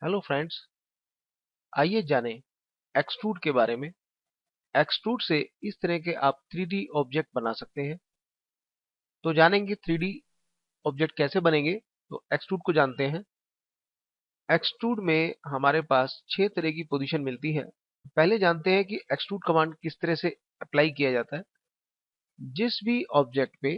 Hello friends, आइए जानें extrude के बारे में। एक्सट्रूड से इस तरह के आप 3D ऑब्जेक्ट बना सकते हैं। तो जानेंगे 3D ऑब्जेक्ट कैसे बनेंगे। तो एक्सट्रूड को जानते हैं। एक्सट्रूड में हमारे पास 6 तरह की पोजीशन मिलती है। पहले जानते हैं कि एक्सट्रूड कमांड किस तरह से अप्लाई किया जाता है। जिस भी ऑब्जेक्ट पे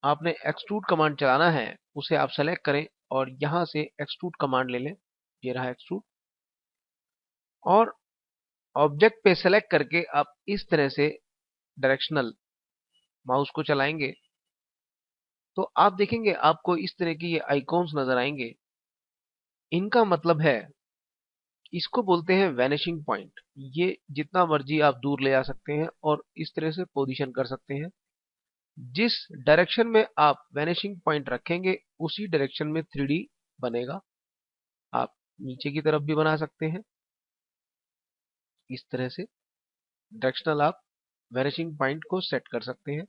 आपने एक्सट्रूड कमांड चलाना है उसे आप सेलेक्ट करें और यहां से एक्सट्रूड कमांड ले लें। ये रहा एक्सट्रूड। और ऑब्जेक्ट पे सेलेक्ट करके आप इस तरह से डायरेक्शनल माउस को चलाएंगे तो आप देखेंगे आपको इस तरह की ये आइकॉन्स नजर आएंगे। इनका मतलब है, इसको बोलते हैं वैनिशिंग पॉइंट। ये जितना मर्जी आप दूर ले आ सकते हैं और इस तरह से पोजीशन कर सकते हैं। जिस डायरेक्शन में आप वैनिशिंग पॉइंट रखेंगे उसी डायरेक्शन में 3D बनेगा। आप नीचे की तरफ भी बना सकते हैं इस तरह से। डायरेक्शनल आप वैनिशिंग पॉइंट को सेट कर सकते हैं।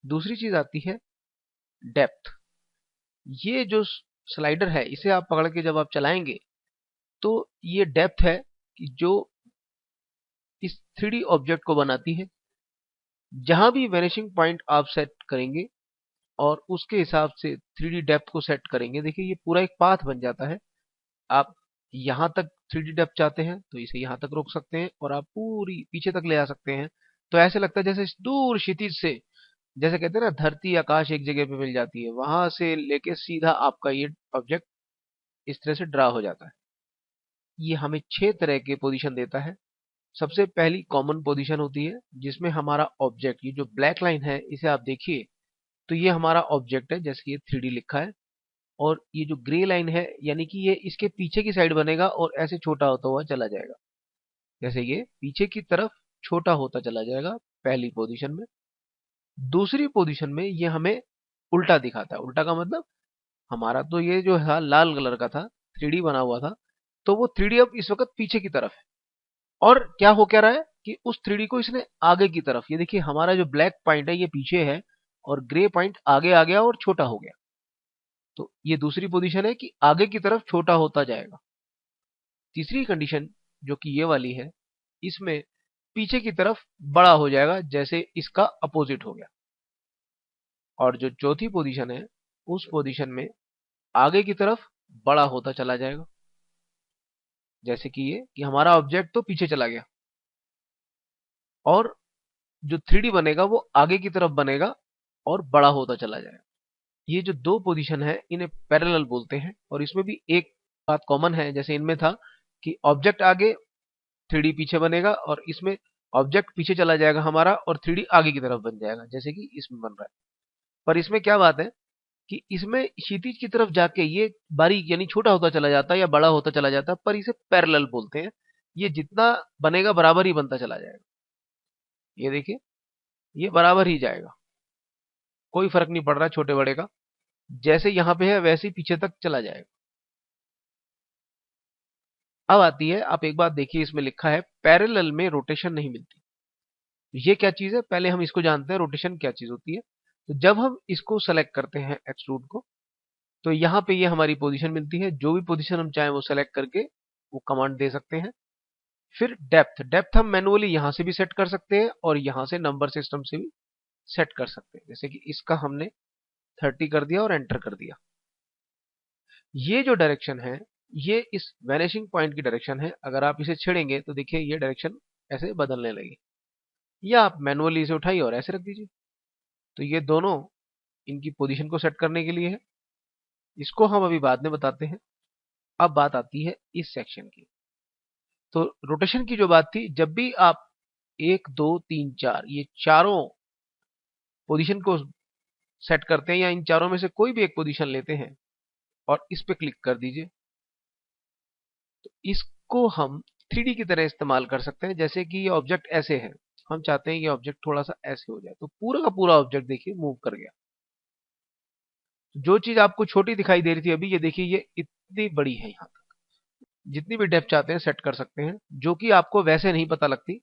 दूसरी चीज आती है डेप्थ। ये जो स्लाइडर है इसे आप पकड़ के जब आप चलाएंगे तो ये डेप्थ है कि जो इस 3D ऑब्जेक्ट को बनाती है। जहां भी वैनिशिंग पॉइंट आप सेट करेंगे और उसके हिसाब से 3D डेप्थ को सेट करेंगे, देखिए ये पूरा एक पाथ बन जाता है। आप यहां तक 3D डेप्थ चाहते हैं तो इसे यहां तक रोक सकते हैं और आप पूरी पीछे तक ले आ सकते हैं। तो ऐसे लगता है जैसे दूर क्षितिज से, जैसे कहते हैं ना धरती आकाश एक जगह पे मिल जाती है, वहां से लेके सीधा आपका ये ऑब्जेक्ट इस तरह से ड्रा हो जाता है। ये हमें 6 तरह के पोजीशन देता है। सबसे पहली कॉमन पोजीशन होती है जिसमें हमारा ऑब्जेक्ट, ये जो ब्लैक लाइन है इसे आप देखिए तो ये हमारा ऑब्जेक्ट है, जैसे ये 3D लिखा है। और ये जो ग्रे लाइन है यानी कि ये इसके पीछे की साइड बनेगा और ऐसे छोटा होता हुआ चला जाएगा। जैसे ये पीछे की तरफ छोटा होता चला जाएगा पहली पोजीशन में। दूसरी पोजीशन में ये हमें उल्टा दिखाता है। उल्टा का मतलब, हमारा तो ये जो है लाल कलर का था, 3D बना हुआ था, तो वो 3D अब इस वक्त पीछे की तरफ है। और क्या रहा है कि उस 3D को इसने आगे की तरफ, ये देखिए हमारा जो ब्लैक पॉइंट है ये पीछे है और ग्रे पॉइंट आगे आ गया और छोटा हो गया। तो ये दूसरी पोजीशन है कि आगे की तरफ छोटा होता जाएगा। तीसरी कंडीशन जो कि ये वाली है, इसमें पीछे की तरफ बड़ा हो जाएगा, जैसे इसका अपोजिट हो गया। और जो चौथी पोजीशन है उस पोजीशन में आगे की तरफ बड़ा होता चला जाएगा, जैसे कि ये कि हमारा ऑब्जेक्ट तो पीछे चला गया और जो 3D बनेगा वो आगे की तरफ बनेगा और बड़ा होता चला जाएगा। ये जो दो पोजीशन है इन्हें पैरेलल बोलते हैं। और इसमें भी एक बात कॉमन है, जैसे इनमें था कि ऑब्जेक्ट आगे 3D पीछे बनेगा और इसमें ऑब्जेक्ट पीछे चला जाएगा हमारा और 3D आगे की तरफ बन जाएगा, जैसे कि इसमें बन रहा है। पर इसमें क्या बात है कि इसमें क्षितिज की तरफ जाके ये बारीक यानी छोटा होता चला जाता है या बड़ा होता चला जाता है, पर इसे पैरेलल बोलते हैं। ये जितना बनेगा बराबर ही बनता चला जाएगा। ये देखिए ये बराबर ही जाएगा, कोई फर्क नहीं पड़ रहा छोटे बड़े का। जैसे यहां पे है वैसे ही पीछे तक चला जाएगा। अब आती है, आप एक बात देखिए, इसमें लिखा है पैरेलल में रोटेशन नहीं मिलती। ये क्या चीज है, पहले हम इसको जानते हैं रोटेशन क्या चीज होती है। तो जब हम इसको सेलेक्ट करते हैं एक्सट्रूड को, तो यहाँ पे ये हमारी पोजीशन मिलती है। जो भी पोजीशन हम चाहें वो सेलेक्ट करके वो कमांड दे सकते हैं। फिर डेप्थ, डेप्थ हम मैनुअली यहां से भी सेट कर सकते हैं और यहां से नंबर सिस्टम से भी सेट कर सकते हैं। जैसे कि इसका हमने 30 कर दिया और एंटर कर दिया। ये जो डायरेक्शन है ये इस वैनिशिंग पॉइंट की डायरेक्शन है। अगर आप इसे छेड़ेंगे तो देखिए ये डायरेक्शन ऐसे बदलने लगी, या आप मैनुअली इसे उठाइए और ऐसे रख दीजिए। तो ये दोनों इनकी पोजीशन को सेट करने के लिए है। इसको हम अभी बाद में बताते हैं। अब बात आती है इस सेक्शन की। तो रोटेशन की जो बात थी, जब भी आप 1 2 3 4 ये चारों पोजीशन को सेट करते हैं या इन चारों में से कोई भी एक पोजीशन लेते हैं और इस पे क्लिक कर दीजिए, तो इसको हम 3D की तरह इस्तेमाल कर सकते हैं। जैसे कि ये ऑब्जेक्ट ऐसे है, हम चाहते हैं ये ऑब्जेक्ट थोड़ा सा ऐसे हो जाए, तो पूरा का पूरा ऑब्जेक्ट देखिए मूव कर गया। जो चीज आपको छोटी दिखाई दे रही थी अभी, ये देखिए ये इतनी बड़ी है। यहाँ तक जितनी भी डेप्थ चाहते हैं सेट कर सकते हैं, जो कि आपको वैसे नहीं पता लगती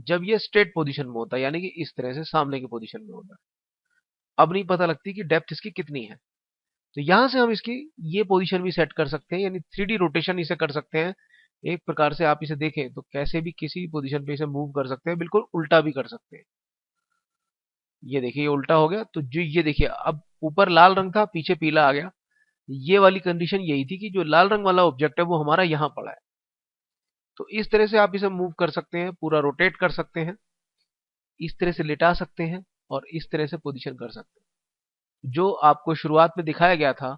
जब ये स्ट्रेट पोजीशन में होता है, यानी कि इस तरह से सामने की पोजीशन में होता है। अब नहीं पता लगती कि डेप्थ इसकी कितनी है। तो यहां से हम इसकी ये पोजीशन भी सेट कर सकते हैं, यानी 3D रोटेशन इसे कर सकते हैं। एक प्रकार से आप इसे देखें तो कैसे भी किसी पोजीशन पे इसे मूव कर सकते हैं, बिल्कुल उल्टा भी कर सकते हैं। ये देखिए ये उल्टा हो गया, तो जो ये देखिए अब ऊपर लाल रंग था, पीछे पीला आ गया। ये वाली कंडीशन यही थी कि जो लाल रंग वाला ऑब्जेक्ट है वो हमारा यहाँ पड़ा है। तो इस तरह से आप इसे मूव कर सकते हैं, पूरा रोटेट कर सकते हैं, इस तरह से लिटा सकते हैं और इस तरह से पोजीशन कर सकते हैं। जो आपको शुरुआत में दिखाया गया था,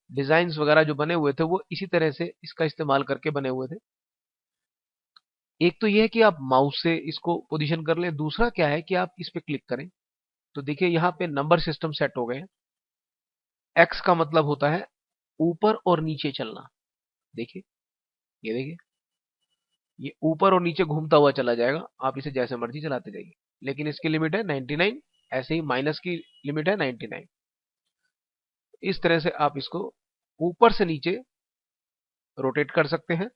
डिजाइन्स वगैरह जो बने हुए थे वो इसी तरह से इसका इस्तेमाल करके बने हुए थे। एक तो ये है कि आप माउस से इसको पोजीशन कर लें, दूसरा क्या है कि आप इस पे क्लिक करें तो देखिए यहाँ पे नंबर सिस्टम सेट हो गए हैं। एक्स का मतलब होता है ऊपर और नीचे चलना। देखिए ये देखिए ये ऊपर और नीचे घूमता हुआ चला जाएगा, आप इसे जैसे मर्जी चलाते जाइए, लेकिन इसकी लिमिट है 99। ऐसे ही माइनस की लिमिट है 99। इस तरह से आप इसको ऊपर से नीचे रोटेट कर सकते हैं।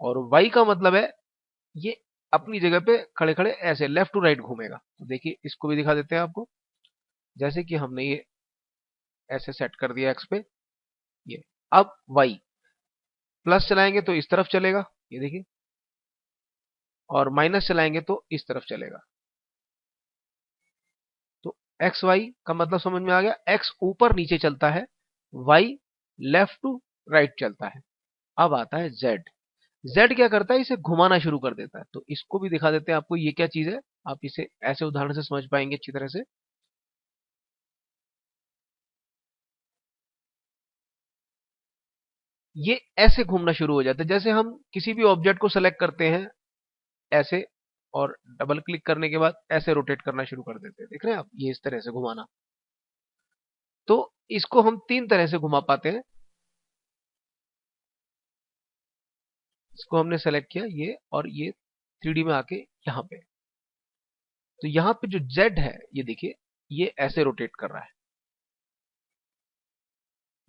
और वाई का मतलब है ये अपनी जगह पे खड़े खड़े ऐसे लेफ्ट टू राइट घूमेगा। तो देखिए इसको भी दिखा देते हैं आपको, जैसे कि हमने ये ऐसे सेट कर दिया एक्स पे, ये अब वाई प्लस चलाएंगे तो इस तरफ चलेगा, ये देखिए, और माइनस चलाएंगे तो इस तरफ चलेगा। तो एक्स वाई का मतलब समझ में आ गया। एक्स ऊपर नीचे चलता है, वाई लेफ्ट टू राइट चलता है। अब आता है जेड। जेड क्या करता है, इसे घुमाना शुरू कर देता है। तो इसको भी दिखा देते हैं आपको, ये क्या चीज है, आप इसे ऐसे उदाहरण से समझ पाएंगे अच्छी तरह से। ये ऐसे घूमना शुरू हो जाता है, जैसे हम किसी भी ऑब्जेक्ट को सेलेक्ट करते हैं ऐसे, और डबल क्लिक करने के बाद ऐसे रोटेट करना शुरू कर देते हैं। देख रहे हैं आप, ये इस तरह से घुमाना। तो इसको हम तीन तरह से घुमा पाते हैं। इसको हमने सेलेक्ट किया ये, और ये 3D में आके यहाँ पे, तो यहाँ पे जो Z है ये देखिए ये ऐसे रोटेट कर रहा है।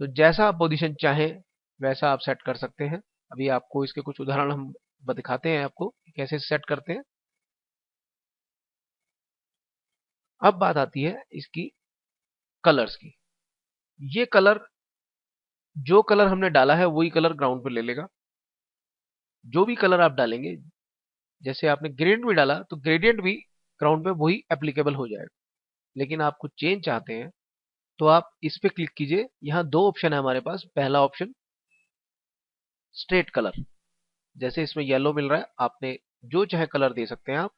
तो जैसा आप पोजीशन चाहें वैसा आप सेट कर सकते हैं। अभी आपको इसके कुछ उदाहरण हम दिखाते हैं आपको कैसे सेट करते हैं। अब बात आती है इसकी कलर्स की। ये कलर, जो कलर हमने डाला है वही कलर ग्राउंड पे ले लेगा। जो भी कलर आप डालेंगे, जैसे आपने ग्रेडियंट भी डाला तो ग्रेडियंट भी ग्राउंड पे वही एप्लीकेबल हो जाएगा। लेकिन आप कुछ चेंज चाहते हैं तो आप इस पे क्लिक कीजिए। यहाँ दो ऑप्शन है हमारे पास। पहला ऑप्शन स्ट्रेट कलर, जैसे इसमें येलो मिल रहा है, आपने जो चाहे कलर दे सकते हैं आप।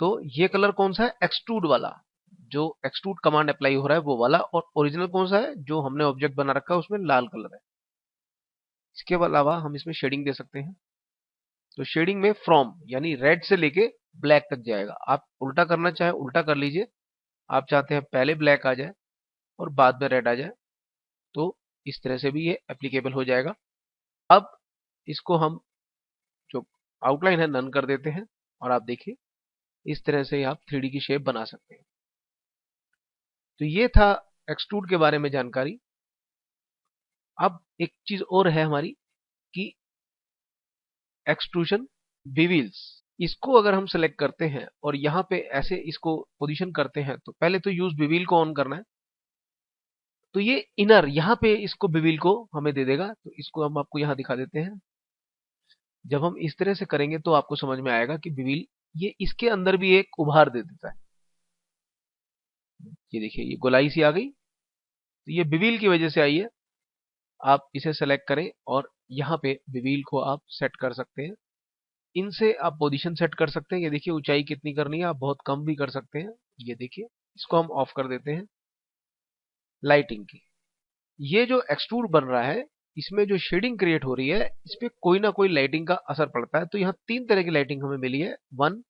तो ये कलर कौन सा है, एक्सट्रूड वाला, जो एक्सट्रूड कमांड अप्लाई हो रहा है वो वाला। और ओरिजिनल कौन सा है, जो हमने ऑब्जेक्ट बना रखा है उसमें लाल कलर है। इसके अलावा हम इसमें शेडिंग दे सकते हैं। तो शेडिंग में फ्रॉम यानी रेड से लेके ब्लैक तक जाएगा। आप उल्टा करना चाहे उल्टा कर लीजिए। आप चाहते हैं पहले ब्लैक आ जाए और बाद में रेड आ जाए, तो इस तरह से भी ये एप्लीकेबल हो जाएगा। अब इसको हम जो आउटलाइन है नन कर देते हैं, और आप देखिए इस तरह से आप 3D की शेप बना सकते हैं। तो ये था एक्सट्रूड के बारे में जानकारी। अब एक चीज और है हमारी कि एक्सट्रूशन बेविल्स। इसको अगर हम सेलेक्ट करते हैं और यहाँ पे ऐसे इसको पोजीशन करते हैं, तो पहले तो यूज बेविल को ऑन करना है। तो ये इनर यहाँ पे इसको बेविल को हमें दे देगा। तो इसको हम आपको यहाँ दिखा देते हैं। जब हम इस तरह से करेंगे तो आपको समझ में आएगा कि बेविल ये इसके अंदर भी एक उभार दे देता है। ये देखिए ये गोलाई सी आ गई, तो ये बेविल की वजह से आई है। आप इसे सेलेक्ट करें और यहाँ पे बेविल को आप सेट कर सकते हैं। इनसे आप पोजीशन सेट कर सकते हैं। ये देखिए ऊंचाई कितनी करनी है, आप बहुत कम भी कर सकते हैं। ये देखिए इसको हम ऑफ कर देते हैं। लाइटिंग की, ये जो एक्सट्रूड बन रहा है इसमें जो शेडिंग क्रिएट हो रही है, इस पे कोई ना कोई लाइटिंग का असर पड़ता है। तो यहाँ तीन तरह की लाइटिंग हमें मिली है। वन,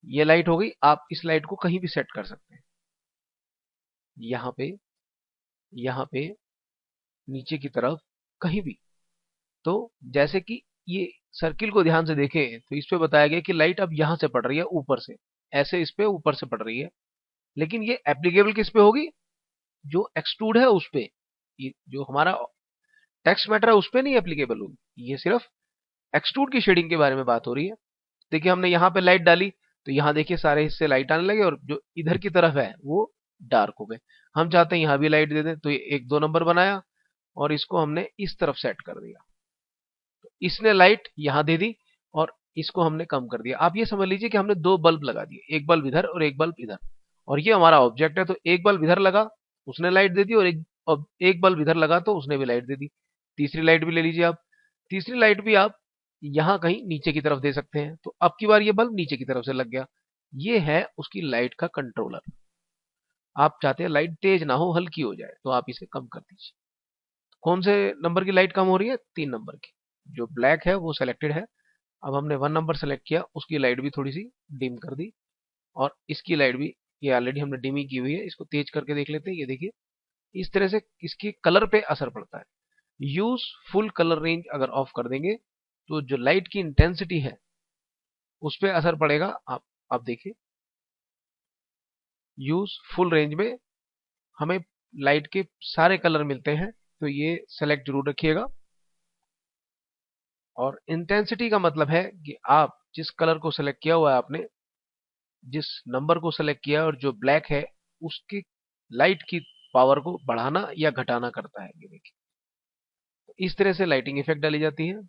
ये लाइट हो गई। आप इस लाइट को कहीं भी सेट कर सकते हैं, यहाँ पे, यहाँ पे, नीचे की तरफ, कहीं भी। तो जैसे कि ये सर्किल को ध्यान से देखें तो इस पे बताया गया कि लाइट अब यहाँ से पड़ रही है ऊपर से, ऐसे इस पे ऊपर से पड़ रही है। लेकिन ये एप्लीकेबल किस पे होगी, जो एक्सट्रूड है उस पे। ये जो हमारा टेक्स्ट मैटर है उस पे नहीं एप्लीकेबल होगी। ये सिर्फ एक्सट्रूड की शेडिंग के बारे में बात हो रही है। देखिए हमने यहाँ पे लाइट डाली तो यहाँ देखिए सारे हिस्से लाइट आने लगे, और जो इधर की तरफ है वो डार्क हो गए। हम चाहते हैं यहाँ भी लाइट दे दें, तो ये एक 2 नंबर बनाया और इसको हमने इस तरफ सेट कर दिया। तो इसने लाइट यहाँ दे दी और इसको हमने कम कर दिया। आप ये समझ लीजिए कि हमने 2 बल्ब लगा दिए, एक बल्ब इधर और एक बल्ब इधर, और ये हमारा ऑब्जेक्ट है। तो एक बल्ब इधर लगा, उसने लाइट दे दी, और एक बल्ब इधर लगा तो उसने भी लाइट दे दी। तीसरी लाइट भी ले लीजिए आप, तीसरी लाइट भी आप यहाँ कहीं नीचे की तरफ दे सकते हैं। तो अब की बार ये बल्ब नीचे की तरफ से लग गया। ये है उसकी लाइट का कंट्रोलर। आप चाहते हैं लाइट तेज ना हो, हल्की हो जाए, तो आप इसे कम कर दीजिए। कौन से नंबर की लाइट कम हो रही है? 3 नंबर की। जो ब्लैक है वो सिलेक्टेड है। अब हमने 1 नंबर सेलेक्ट किया, उसकी लाइट भी थोड़ी सी डिम कर दी, और इसकी लाइट भी, ये ऑलरेडी हमने डिम ही की हुई है, इसको तेज करके देख लेते हैं। ये देखिए, इस तरह से इसकी कलर पे असर पड़ता है। यूज फुल कलर रेंज अगर ऑफ कर देंगे तो जो लाइट की इंटेंसिटी है उस पर असर पड़ेगा। आप देखिए, यूज फुल रेंज में हमें लाइट के सारे कलर मिलते हैं, तो ये सेलेक्ट जरूर रखिएगा। और इंटेंसिटी का मतलब है कि आप जिस कलर को सेलेक्ट किया हुआ है, आपने जिस नंबर को सेलेक्ट किया और जो ब्लैक है, उसकी लाइट की पावर को बढ़ाना या घटाना करता है। ये देखिए, इस तरह से लाइटिंग इफेक्ट डाली जाती है।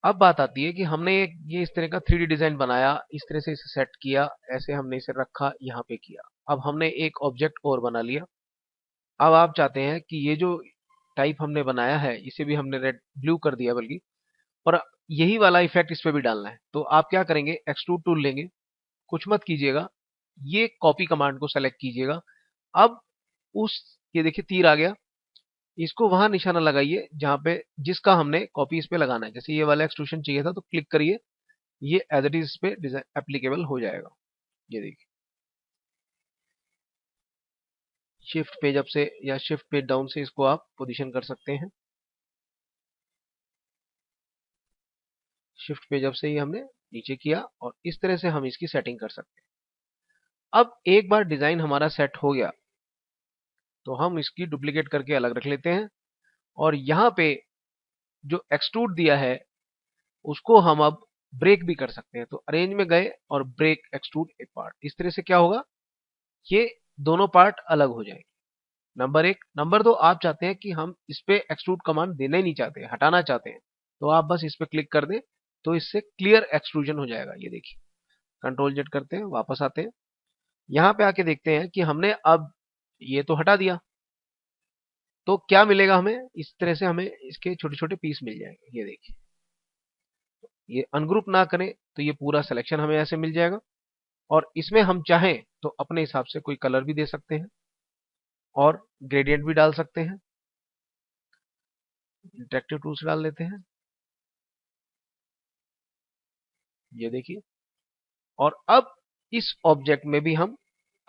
अब बात आती है कि हमने ये इस तरह का 3D डिजाइन बनाया, इस तरह से इसे सेट किया, ऐसे हमने इसे रखा, यहाँ पे किया। अब हमने एक ऑब्जेक्ट और बना लिया। अब आप चाहते हैं कि ये जो टाइप हमने बनाया है, इसे भी हमने रेड ब्लू कर दिया बल्कि, और यही वाला इफेक्ट इस पे भी डालना है। तो आप क्या करेंगे, एक्सट्रूड टूल लेंगे, कुछ मत कीजिएगा, ये कॉपी कमांड को सेलेक्ट कीजिएगा। अब उस, ये देखिए तीर आ गया, इसको वहां निशाना लगाइए जहां पे जिसका हमने कॉपी इस पे लगाना है। जैसे ये वाला एक्सट्रूशन चाहिए था तो क्लिक करिए, ये एज इट इज इस पे एप्लीकेबल हो जाएगा। ये देखिए, शिफ्ट पेज अप से या शिफ्ट पेज डाउन से इसको आप पोजीशन कर सकते हैं। शिफ्ट पेज अप से ही हमने नीचे किया, और इस तरह से हम इसकी सेटिंग कर सकते हैं। अब एक बार डिजाइन हमारा सेट हो गया तो हम इसकी डुप्लीकेट करके अलग रख लेते हैं, और यहाँ पे जो एक्सट्रूड दिया है उसको हम अब ब्रेक भी कर सकते हैं। तो अरेंज में गए और ब्रेक एक्सट्रूड एक पार्ट, इस तरह से क्या होगा, ये दोनों पार्ट अलग हो जाएंगे। नंबर 1। नंबर 2, आप चाहते हैं कि हम इस पे एक्सट्रूड कमांड देना ही नहीं चाहते, हटाना चाहते हैं, तो आप बस इस पे क्लिक कर दें, तो इससे क्लियर एक्सट्रूजन हो जाएगा। ये देखिए, कंट्रोल जेड करते हैं, वापस आते हैं, यहाँ पे आके देखते हैं कि हमने अब ये तो हटा दिया, तो क्या मिलेगा हमें, इस तरह से हमें इसके छोटे छोटे पीस मिल जाएंगे। ये देखिए, ये अनग्रुप ना करें तो ये पूरा सिलेक्शन हमें ऐसे मिल जाएगा, और इसमें हम चाहें तो अपने हिसाब से कोई कलर भी दे सकते हैं और ग्रेडियंट भी डाल सकते हैं। इंटरेक्टिव टूल्स डाल देते हैं, ये देखिए। और अब इस ऑब्जेक्ट में भी हम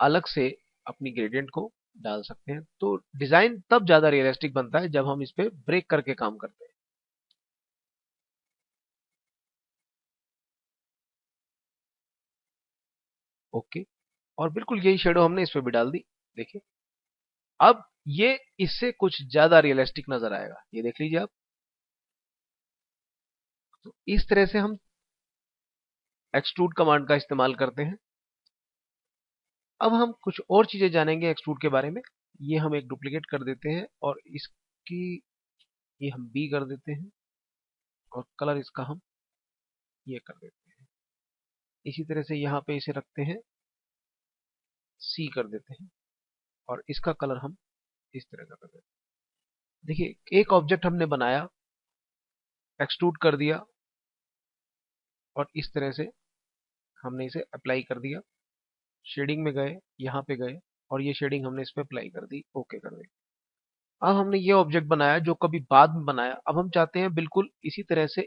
अलग से अपनी ग्रेडियंट को डाल सकते हैं। तो डिजाइन तब ज्यादा रियलिस्टिक बनता है जब हम इस पे ब्रेक करके काम करते हैं। ओके, और बिल्कुल यही शेडो हमने इस पे भी डाल दी। देखिए, अब ये इससे कुछ ज्यादा रियलिस्टिक नजर आएगा। ये देख लीजिए आप। तो इस तरह से हम एक्सट्रूड कमांड का इस्तेमाल करते हैं। अब हम कुछ और चीजें जानेंगे एक्सट्रूड के बारे में। ये हम एक डुप्लीकेट कर देते हैं, और इसकी ये हम बी कर देते हैं, और कलर इसका हम ये कर देते हैं। इसी तरह से यहाँ पे इसे रखते हैं, सी कर देते हैं, और इसका कलर हम इस तरह का कर देते हैं। देखिए, एक ऑब्जेक्ट हमने बनाया, एक्सट्रूड कर दिया, और इस तरह से हमने इसे अप्लाई कर दिया। शेडिंग में गए, यहाँ पे गए, और ये शेडिंग हमने इस पे अप्लाई कर दी, ओके कर दी। अब हमने ये ऑब्जेक्ट बनाया जो कभी बाद में बनाया, अब हम चाहते हैं बिल्कुल इसी तरह से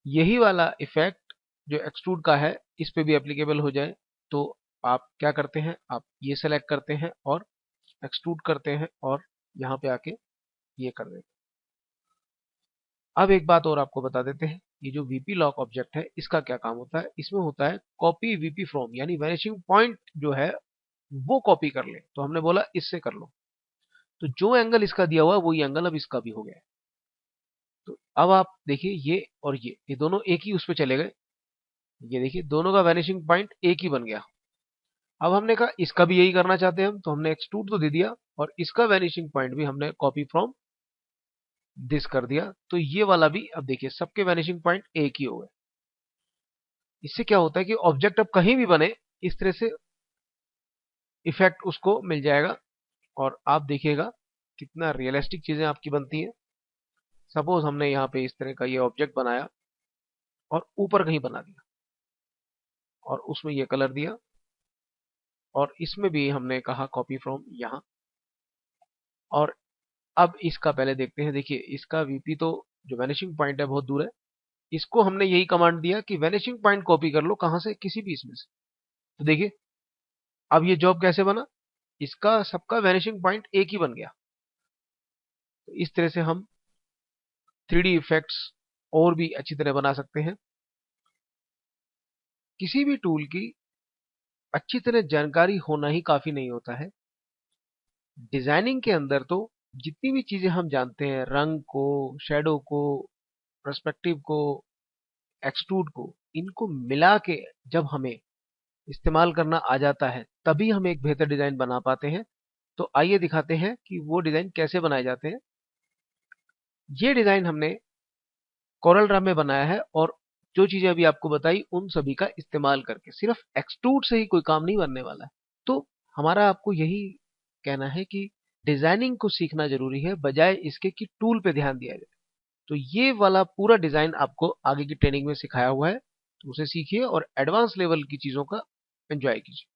यही वाला इफेक्ट जो एक्सट्रूड का है इस पे भी एप्लीकेबल हो जाए। तो आप क्या करते हैं, आप ये सेलेक्ट करते हैं और एक्सट्रूड करते हैं, और यहाँ पे आके ये कर देते हैं। अब एक बात और आपको बता देते हैं, ये जो वीपी लॉक ऑब्जेक्ट है इसका क्या काम होता है। इसमें होता है कॉपी वीपी फ्रॉम, यानी वैनिशिंग पॉइंट जो है वो कॉपी कर ले। तो हमने बोला इससे कर लो, तो जो एंगल इसका दिया हुआ है वही एंगल अब इसका भी हो गया है। तो अब आप देखिए, ये और ये दोनों एक ही उस पे चले गए। ये देखिए, दोनों का वैनिशिंग पॉइंट एक ही बन गया। अब हमने कहा इसका भी यही करना चाहते हैं हम, तो हमने एक्सट्रूड तो दे दिया और इसका वैनिशिंग पॉइंट भी हमने कॉपी फ्रॉम दिस कर दिया। तो ये वाला भी अब देखिए सबके वैनिशिंग पॉइंट एक ही हो गए। इससे क्या होता है कि ऑब्जेक्ट अब कहीं भी बने इस तरह से इफेक्ट उसको मिल जाएगा और आप देखिएगा कितना रियलिस्टिक चीजें आपकी बनती हैं। सपोज हमने यहाँ पे इस तरह का ये ऑब्जेक्ट बनाया और ऊपर कहीं बना दिया और उसमें ये कलर दिया और इसमें भी हमने कहा कॉपी फ्रॉम यहाँ। और अब इसका पहले देखते हैं। देखिए इसका वीपी तो जो वैनिशिंग पॉइंट है बहुत दूर है, इसको हमने यही कमांड दिया कि वैनिशिंग पॉइंट कॉपी कर लो कहां से, किसी भी इसमें से। तो देखिए अब ये जॉब कैसे बना, इसका सबका वैनिशिंग पॉइंट एक ही बन गया। तो इस तरह से हम 3D इफेक्ट्स और भी अच्छी तरह बना सकते हैं। किसी भी टूल की अच्छी तरह जानकारी होना ही काफी नहीं होता है। डिजाइनिंग के अंदर तो जितनी भी चीजें हम जानते हैं, रंग को, शेडो को, पर्सपेक्टिव को, एक्सट्रूड को, इनको मिला के जब हमें इस्तेमाल करना आ जाता है तभी हम एक बेहतर डिजाइन बना पाते हैं। तो आइए दिखाते हैं कि वो डिजाइन कैसे बनाए जाते हैं। ये डिजाइन हमने कोरल ड्रा में बनाया है और जो चीजें अभी आपको बताई उन सभी का इस्तेमाल करके। सिर्फ एक्सट्रूड से ही कोई काम नहीं बनने वाला है। तो हमारा आपको यही कहना है कि डिजाइनिंग को सीखना जरूरी है बजाय इसके कि टूल पे ध्यान दिया जाए। तो ये वाला पूरा डिजाइन आपको आगे की ट्रेनिंग में सिखाया हुआ है, तो उसे सीखिए और एडवांस लेवल की चीजों का एंजॉय कीजिए।